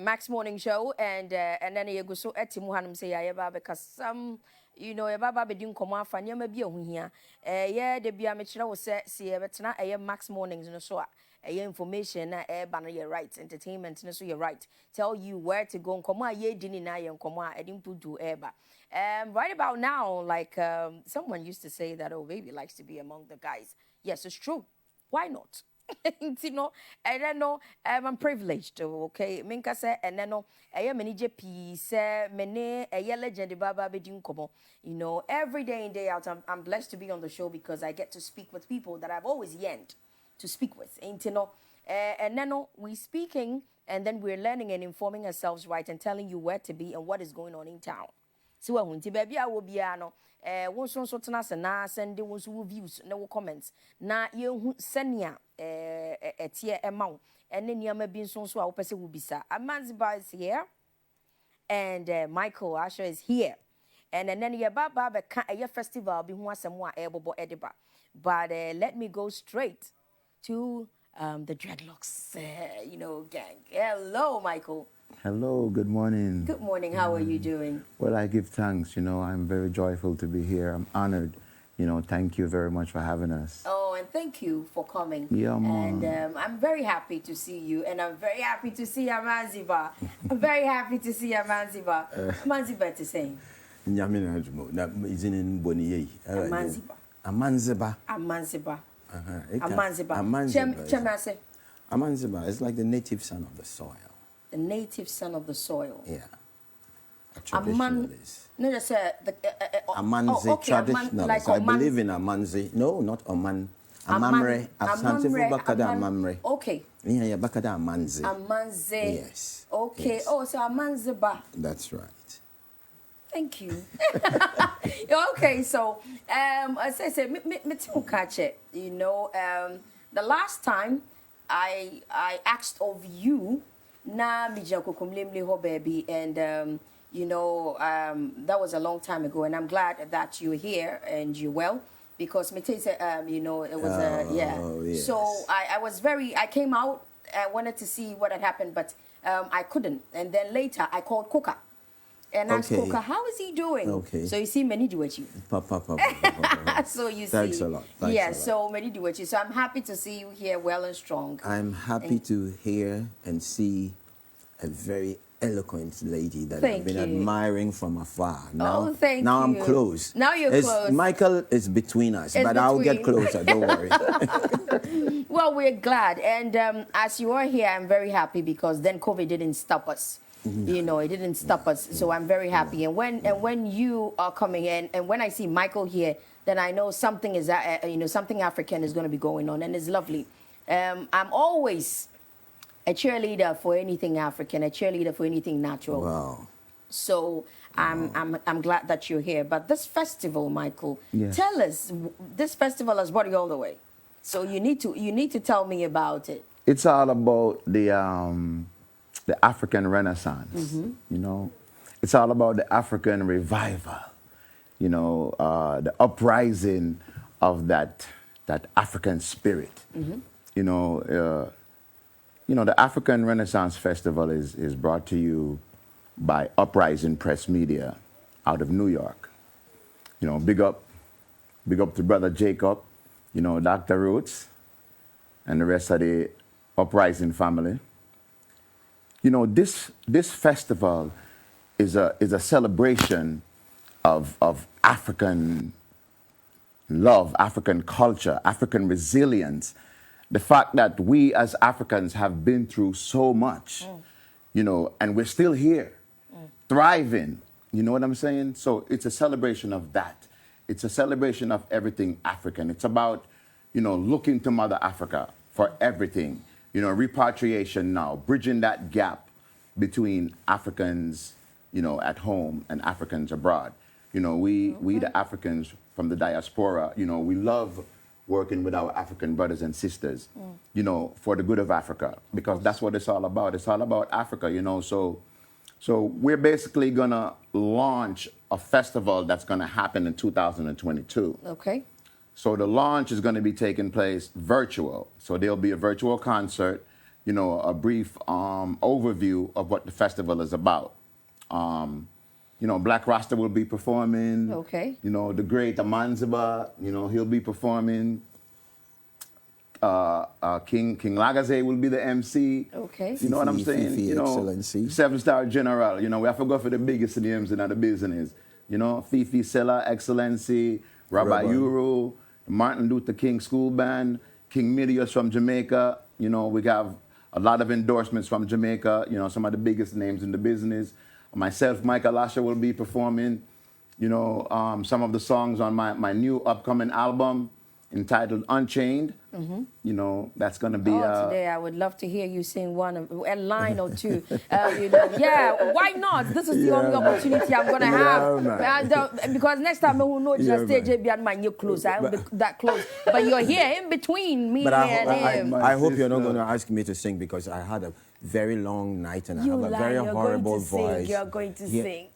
Max Morning Show, and then you go so etimuhanum say ya ba because some ya baba be din komo afa nyama bi ehu hia yeah de bia me kire wo se betena Max Mornings no so information na ba no you right entertainment no so you right tell you where to go komo a ye di ni na ye komo a edin pudu eba right about now like someone used to say that oh baby likes to be among the guys. Yes, it's true. Why not? I don't know. I'm privileged, okay? Minka say, and then no, I am many JP, say, many a legend, Baba Bedin Komo. Every day in, day out, I'm blessed to be on the show because I get to speak with people that I've always yearned to speak with. Ain't you know? And then no, we speaking, and then we're learning and informing ourselves, right, and telling you where to be and what is going on in town. So when baby I will be one so tena se na send one so views na wo comments na ye hu senia etie emaw ene niam bi so a wo pese wo bisa. Amanzeba is here and Michael Asher is here. And then ye baba be ka a festival bi hu asem a ebobo ediba. But let me go straight to the dreadlocks gang. Hello Michael. Hello, good morning. Good morning. How are you doing? Well, I give thanks. I'm very joyful to be here. I'm honored. Thank you very much for having us. Oh, and thank you for coming. Yeah, Mom. And I'm very happy to see you. And I'm very happy to see Amanzeba. I'm very happy to see Amanzeba. Amanzeba to say. Amanzeba. Amanzeba is like the native son of the soil. The native son of the soil. Yeah. A traditionalist. No, just Amanze, traditionalist. Like I believe in Amanze. No, not Oman. Amamre. Amamre. Okay. Yeah, Bakada Amanze. Amanze. Yes. Okay. Yes. Oh, so Amanzeba. That's right. Thank you. Okay, so as I said, me catch it. The last time I asked of you. Na mijako kumlimli ho baby and that was a long time ago and I'm glad that you're here and you're well because me say it was yes. So I came out, I wanted to see what had happened but I couldn't, and then later I called Coca and asked Coca how is he doing. Okay. So you see many do what you so you see. Thanks a lot. So many do what you. So I'm happy to see you here well and strong. I'm happy to hear and see a very eloquent lady that I've been admiring from afar. Now, now I'm close. Now you're close. Michael is between us, but I'll get closer. Don't worry. Well, we're glad, and as you are here, I'm very happy because then COVID didn't stop us. It didn't stop us. So I'm very happy. And when you are coming in, and when I see Michael here, then I know something is something African is going to be going on, and it's lovely. I'm always a cheerleader for anything African, a cheerleader for anything natural. Wow. So I'm glad that you're here. But this festival, Michael, tell us, this festival has brought you all the way. So you need to tell me about it. It's all about the African Renaissance. It's all about the African revival. The uprising of that African spirit. The African Renaissance Festival is brought to you by Uprising Press Media out of New York. Big up to Brother Jacob, Dr. Roots, and the rest of the Uprising family. This festival is a celebration of African love, African culture, African resilience. The fact that we as Africans have been through so much, and we're still here, thriving. You know what I'm saying? So it's a celebration of that. It's a celebration of everything African. It's about, looking to Mother Africa for everything. Repatriation now, bridging that gap between Africans, at home and Africans abroad. We the Africans from the diaspora, we love working with our African brothers and sisters, for the good of Africa, because that's what it's all about. It's all about Africa, So we're basically gonna launch a festival that's gonna happen in 2022. Okay. So the launch is gonna be taking place virtual. So there'll be a virtual concert. a brief overview of what the festival is about. Black Rasta will be performing. Okay. The great Amanzeba, he'll be performing. King Lagaze will be the MC. Okay. You know what I'm saying? Fifi, Excellency. 7-star General. We have to go for the biggest names in the business. Fifi Sella, Excellency, Rabbi Uru, Martin Luther King School Band, King Midios from Jamaica. We have a lot of endorsements from Jamaica. Some of the biggest names in the business. Myself, Michael Asher will be performing. Some of the songs on my new upcoming album entitled Unchained. That's going to be... today I would love to hear you sing a line or two. Yeah, why not? This is the only opportunity I'm going to have. Because next time I will know just stage and my new close. I will be that close. But you're here in between me and him. I hope you're not going to ask me to sing because I had a very long night and I have a very horrible voice. You're going to sing.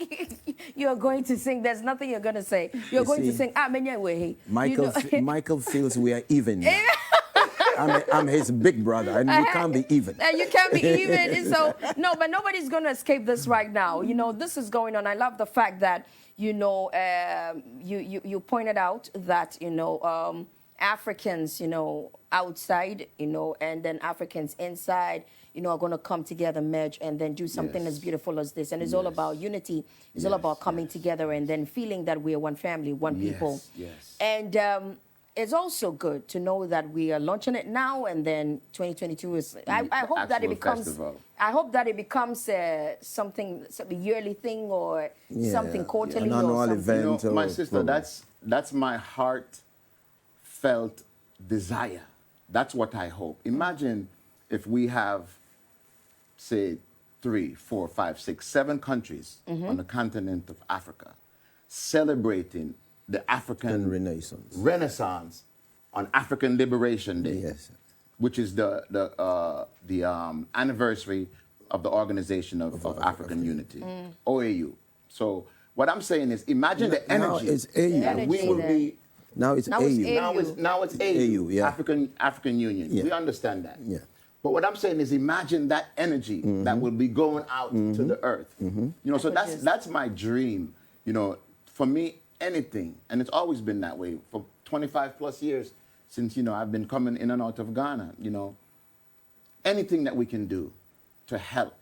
You're going to sing. There's nothing you're going to say. You're going to sing. Michael feels we are even now. I'm his big brother, and you can't be even. You can't be even. And so, no, but nobody's going to escape this right now. This is going on. I love the fact that, you pointed out that, Africans, outside, and then Africans inside, are going to come together, merge, and then do something as beautiful as this. And it's all about unity. It's all about coming together and then feeling that we are one family, one people. Yes. And it's also good to know that we are launching it now, and then 2022 is. I hope that it becomes. Festival. I hope that it becomes something, a yearly thing or something quarterly or something. Event my sister, that's my heartfelt desire. That's what I hope. Imagine if we have, say, 3, 4, 5, 6, 7 countries on the continent of Africa celebrating the African Renaissance on African Liberation Day, which is the anniversary of the Organization of African Unity, OAU. So what I'm saying is, imagine the energy. Now it's AU. And we will be. Now it's AU. Now it's AU. Yeah. African Union. Yeah. We understand that. Yeah. But what I'm saying is, imagine that energy that will be going out to the earth. So that's my dream. For me, anything, and it's always been that way for 25 plus years since I've been coming in and out of Ghana. Anything that we can do to help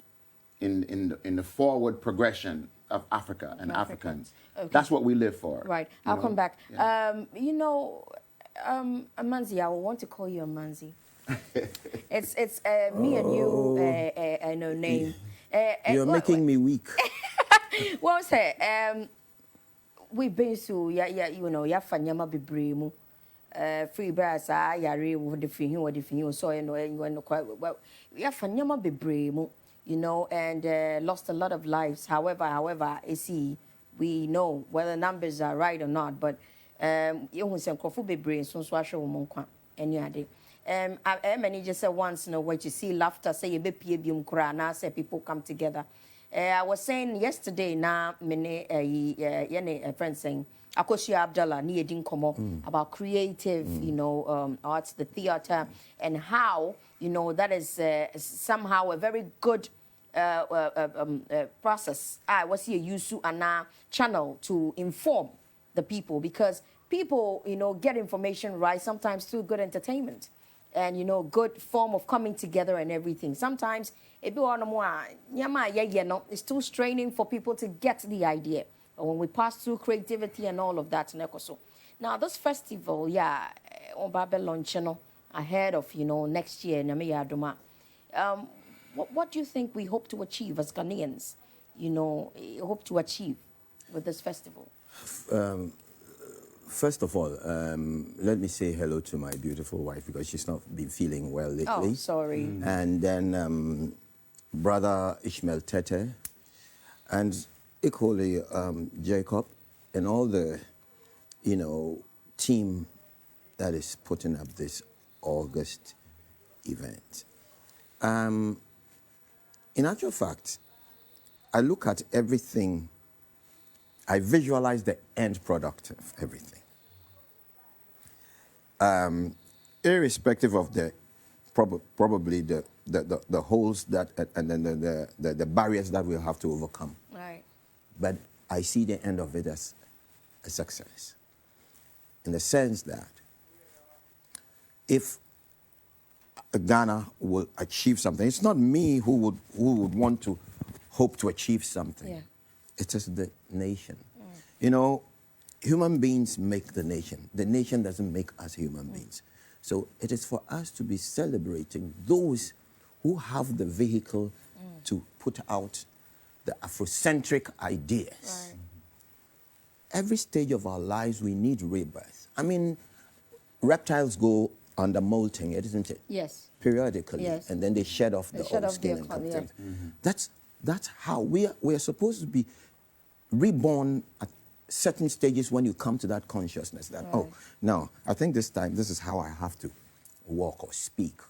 in the forward progression of Africa and Africans. Okay. That's what we live for. Right. I'll come back. Yeah. Amanzi, I want to call you Amanzi. It's me and you. I know name. You're making me weak. Well, say we've been through fanyama bebree free brass yare wo de fihin so quite well fanyama bebree and lost a lot of lives. However, we know whether numbers are right or not, but you say nkofo bebree so ahwe wo nkwa eni ade I manager said once when you see laughter say you be pie biom kra na say people come together. I was saying yesterday na mene a friend saying Akoshi Abdallah ni edin komo about creative arts, the theater, and how that is somehow a very good process. I was here Yusu and channel to inform the people, because people get information right sometimes through good entertainment and good form of coming together and everything. Sometimes it's too straining for people to get the idea. But when we pass through creativity and all of that, now this festival, on Babylon channel ahead of next year, what do you think we hope to achieve as Ghanaians? Hope to achieve with this festival. First of all, let me say hello to my beautiful wife, because she's not been feeling well lately. Oh, sorry. And then brother Ishmael Tete, and equally Jacob, and all the, team that is putting up this August event. In actual fact, I look at everything, I visualize the end product of everything. Irrespective of the probably the holes that and then the barriers that we'll have to overcome. Right. But I see the end of it as a success, in the sense that if Ghana will achieve something, it's not me who would want to hope to achieve something. Yeah. It is the nation. You know, human beings make the nation. The nation doesn't make us human beings. So it is for us to be celebrating those who have the vehicle to put out the Afrocentric ideas. Right. Every stage of our lives, we need rebirth. I mean, reptiles go under molting, isn't it? Yes. Periodically. Yes. And then they shed off the old skin and come things. That's how we are supposed to be reborn at certain stages when you come to that consciousness that, oh, now, I think this time, this is how I have to walk or speak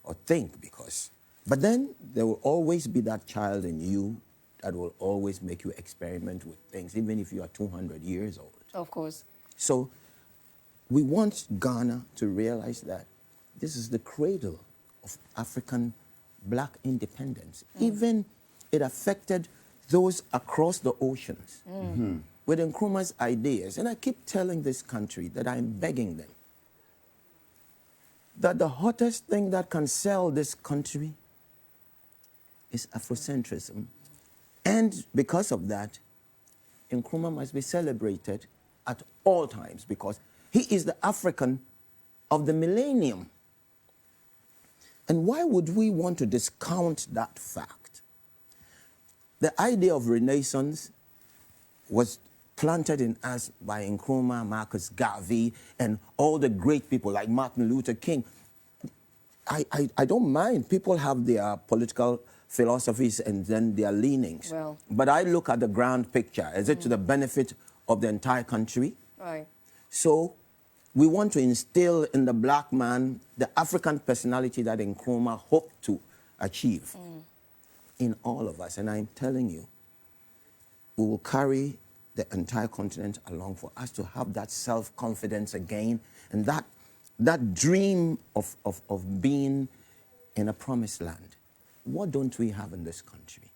or think, because, but then there will always be that child in you that will always make you experiment with things, even if you are 200 years old. Of course. So we want Ghana to realize that this is the cradle of African black independence. Even it affected those across the oceans with Nkrumah's ideas. And I keep telling this country that I'm begging them that the hottest thing that can sell this country is Afrocentrism. And because of that, Nkrumah must be celebrated at all times, because he is the African of the millennium. And why would we want to discount that fact? The idea of Renaissance was planted in us by Nkrumah, Marcus Garvey, and all the great people like Martin Luther King. I don't mind. People have their political philosophies and then their leanings. Well. But I look at the grand picture. Is it to the benefit of the entire country? Right. So we want to instill in the black man the African personality that Nkrumah hoped to achieve in all of us. And I'm telling you, we will carry the entire continent along for us to have that self-confidence again, and that dream of being in a promised land. What don't we have in this country?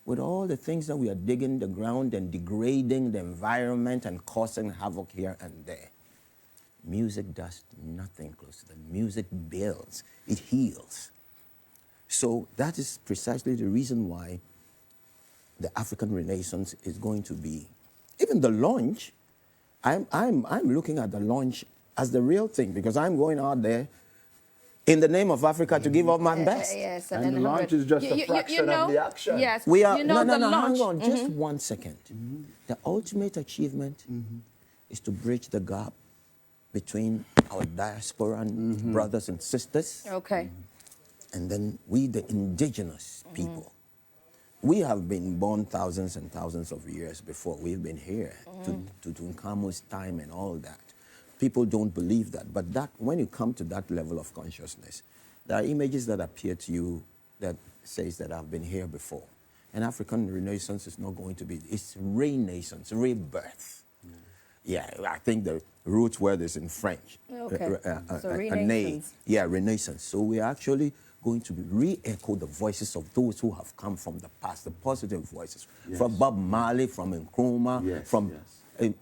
With all the things that we are digging the ground and degrading the environment and causing havoc here and there, music does nothing close to them. Music builds, it heals. So that is precisely the reason why the African Renaissance is going to be, even the launch, I'm looking at the launch as the real thing, because I'm going out there in the name of Africa to give up my best. Yes, And the launch is just a fraction of the action. Yes, We are, no, hang launch. on, just 1 second. The ultimate achievement is to bridge the gap between our diaspora brothers and sisters, Okay. and then we, the indigenous people. We have been born thousands and thousands of years before. We've been here to Tunkamu's time and all that. People don't believe that, but that when you come to that level of consciousness, there are images that appear to you that says that I've been here before. And African Renaissance is not going to be, it's renaissance, rebirth. Yeah, I think the root word is in French. Okay. So renaissance. Yeah, renaissance. So we are actually going to re-echo the voices of those who have come from the past, the positive voices, from Bob Marley, from Nkrumah, from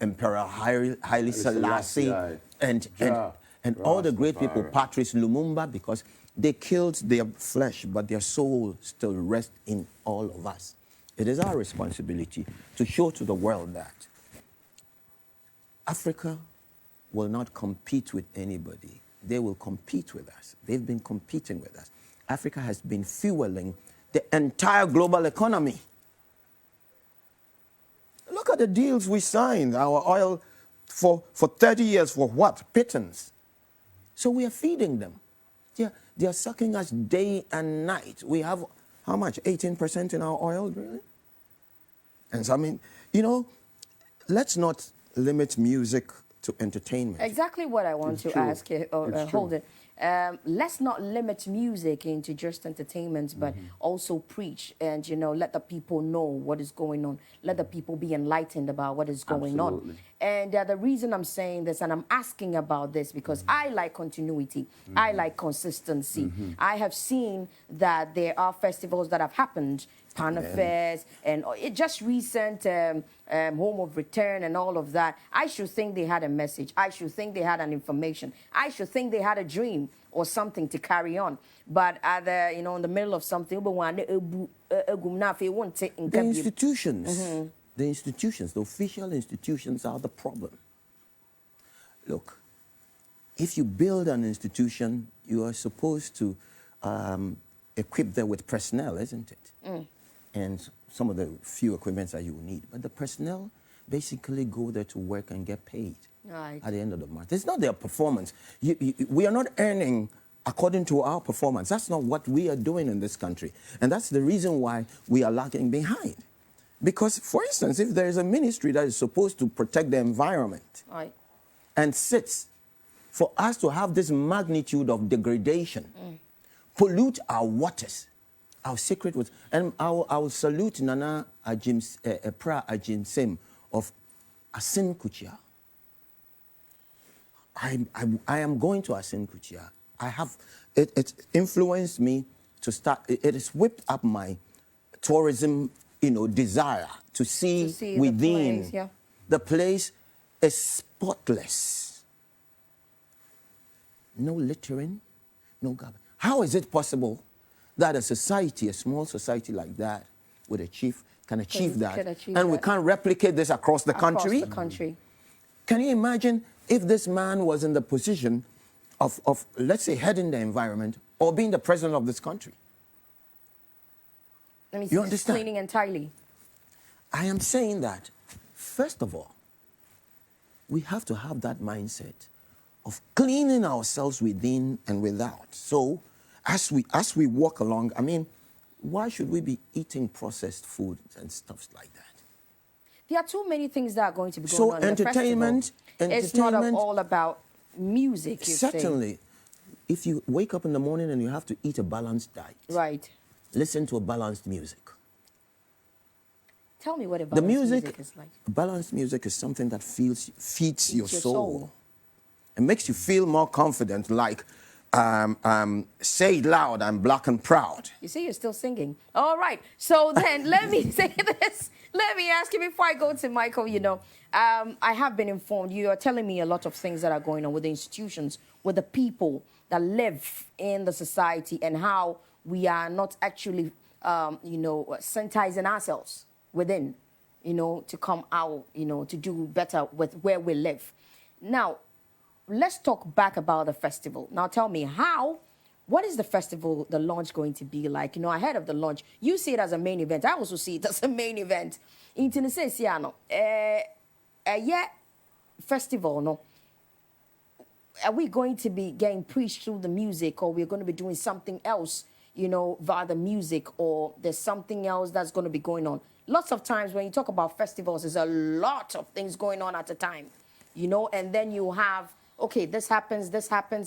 Emperor Haile Selassie, and all the great people, Patrice Lumumba, because they killed their flesh, but their soul still rests in all of us. It is our responsibility to show to the world that Africa will not compete with anybody. They will compete with us. They've been competing with us. Africa has been fueling the entire global economy. Look at the deals we signed, our oil for 30 years for what? Pittance. So we are feeding them. They are sucking us day and night. We have, how much? 18% in our oil, really? And so, I mean, you know, let's not limit music to entertainment. Exactly what I want to ask you. Hold it. Let's not limit music into just entertainment, but also preach and, you know, let the people know what is going on. Let the people be enlightened about what is going on. And the reason I'm saying this and I'm asking about this because I like continuity. I like consistency. I have seen that there are festivals that have happened, Pan Affairs, and it just recent Home of Return and all of that. I should think they had a message. I should think they had an information. I should think they had a dream or something to carry on. But either, you know, in the middle of something, the institutions, the official institutions are the problem. Look, if you build an institution, you are supposed to equip them with personnel, isn't it? And some of the few equipments that you will need. But the personnel basically go there to work and get paid at the end of the month. It's not their performance. We are not earning according to our performance. That's not what we are doing in this country. And that's the reason why we are lagging behind. Because, for instance, if there is a ministry that is supposed to protect the environment and sits for us to have this magnitude of degradation, pollute our waters, our sacred words. And I will salute Nana Pra Ajim Sem of Asin Kuchia. I am going to Asin Kuchia. It influenced me to start, it has whipped up my tourism, you know, desire to see within. The place, the place is spotless. No littering, no garbage. How is it possible that a society, a small society like that, with a chief, can achieve that, and we can't replicate this across the country? Across the country. Can you imagine if this man was in the position of, let's say, heading the environment or being the president of this country? Let me see, you understand? Cleaning entirely. I am saying that, first of all, we have to have that mindset of cleaning ourselves within and without. So, as we walk along, I mean, why should we be eating processed food and stuff like that? There are too many things that are going to be going on in the entertainment, it's not all about music, you certainly. say. If you wake up in the morning and you have to eat a balanced diet, right, listen to a balanced music. Tell me what a balanced music is like. Balanced music is something that feeds your soul. It makes you feel more confident, like, say it loud, I'm black and proud. You see, you're still singing. All right. So then let me say this. Let me ask you before I go to Michael, you know, I have been informed. You are telling me a lot of things that are going on with the institutions, with the people that live in the society and how we are not actually, you know, sensitizing ourselves within, you know, to come out, you know, to do better with where we live. Now, let's talk back about the festival. Now, tell me what is the festival, the launch going to be like? You know, ahead of the launch, you see it as a main event. I also see it as a main event. In Tennessee, festival, no? Are we going to be getting preached through the music, or we're going to be doing something else, you know, via the music, or there's something else that's going to be going on? Lots of times when you talk about festivals, there's a lot of things going on at a time, you know, and then you have, okay, this happens,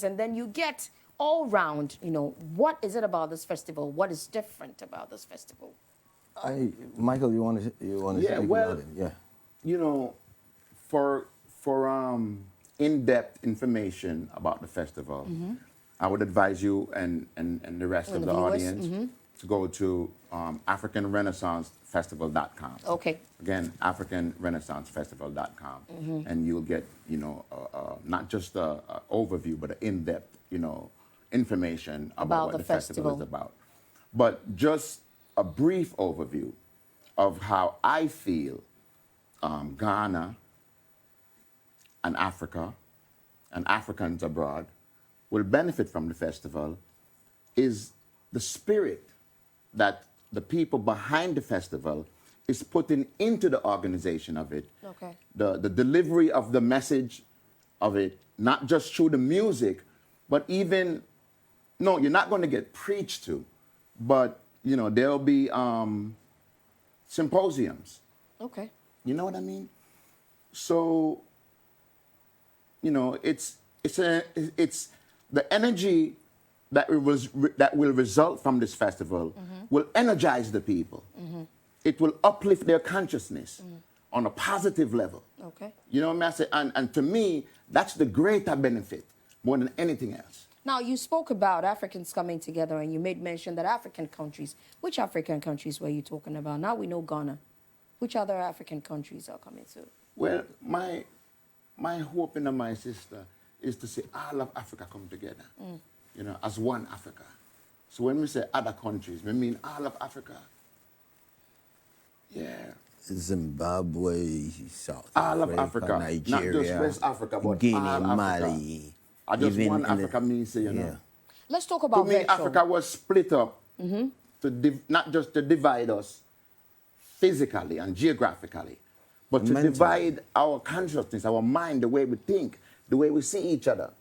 and then you get all round, you know, what is it about this festival? What is different about this festival? Michael, you want to yeah, well, yeah. You know, for in-depth information about the festival, I would advise you and the rest of the audience to go to AfricanRenaissanceFestival.com. Okay. Again, AfricanRenaissanceFestival.com, and you'll get, you know, not just an overview, but an in-depth, you know, information about what the festival is about. But just a brief overview of how I feel Ghana and Africa and Africans abroad will benefit from the festival is the spirit that the people behind the festival is putting into the organization of it. Okay. The delivery of the message of it, not just through the music, but even, no, you're not going to get preached to, but, you know, there'll be symposiums. Okay. You know what I mean? So you know, it's the energy that will result from this festival will energize the people. It will uplift their consciousness on a positive level. Okay. You know what I say? And to me, that's the greater benefit more than anything else. Now, you spoke about Africans coming together, and you made mention that African countries. Which African countries were you talking about? Now we know Ghana. Which other African countries are coming through? Well, my hope and my sister is to see all of Africa come together, you know, as one Africa. So when we say other countries, we mean all of Africa. Yeah. Zimbabwe, South all Africa, of Africa, Nigeria, not just West Africa, but Guinea, all Africa. Mali. I just one Africa means, you know. Yeah. Let's talk about To me, virtual. Africa was split up to not just to divide us physically and geographically, but to divide our consciousness, our mind, the way we think, the way we see each other.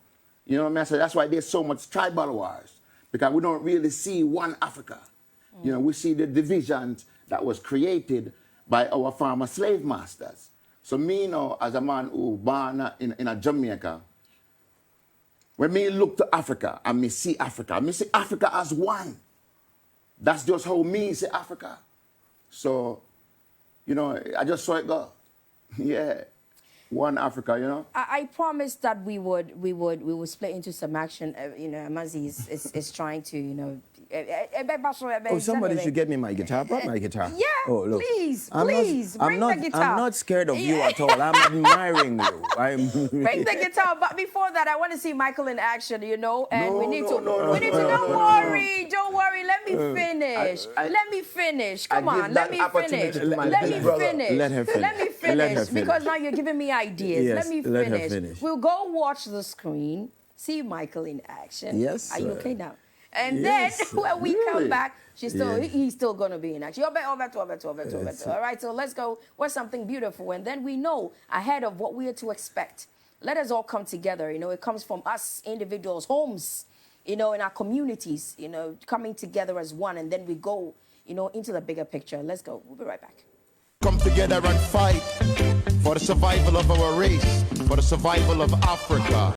You know what I mean? So that's why there's so much tribal wars, because we don't really see one Africa. You know, we see the divisions that was created by our former slave masters. So me, you know, as a man who born in a Jamaica, when me look to Africa and me see Africa as one. That's just how me see Africa. So, you know, I just saw it go. Yeah, one Africa, you know. I promised that we would split into some action. You know, Amazi is trying to, you know. Oh, somebody should get me my guitar. Brought my guitar. Yeah, oh, look. please, bring the guitar. I'm not scared of you at all. I'm admiring you. Bring the guitar. But before that, I want to see Michael in action, you know. And we need to. Don't worry. Let me finish. Let me finish. Come on. Let me finish. Let me finish. Let her finish. Let me finish. Because now you're giving me ideas. Yes, let me let her finish. finish. We'll go watch the screen. See Michael in action. Yes. Are you okay now? And Yes, then when we come back, he's Yes. still going to be in action. Yes. All right, so let's go with something beautiful. And then we know ahead of what we are to expect. Let us all come together. You know, it comes from us individuals, homes, you know, in our communities, you know, coming together as one. And then we go, you know, into the bigger picture. Let's go. We'll be right back. Come together and fight for the survival of our race, for the survival of Africa.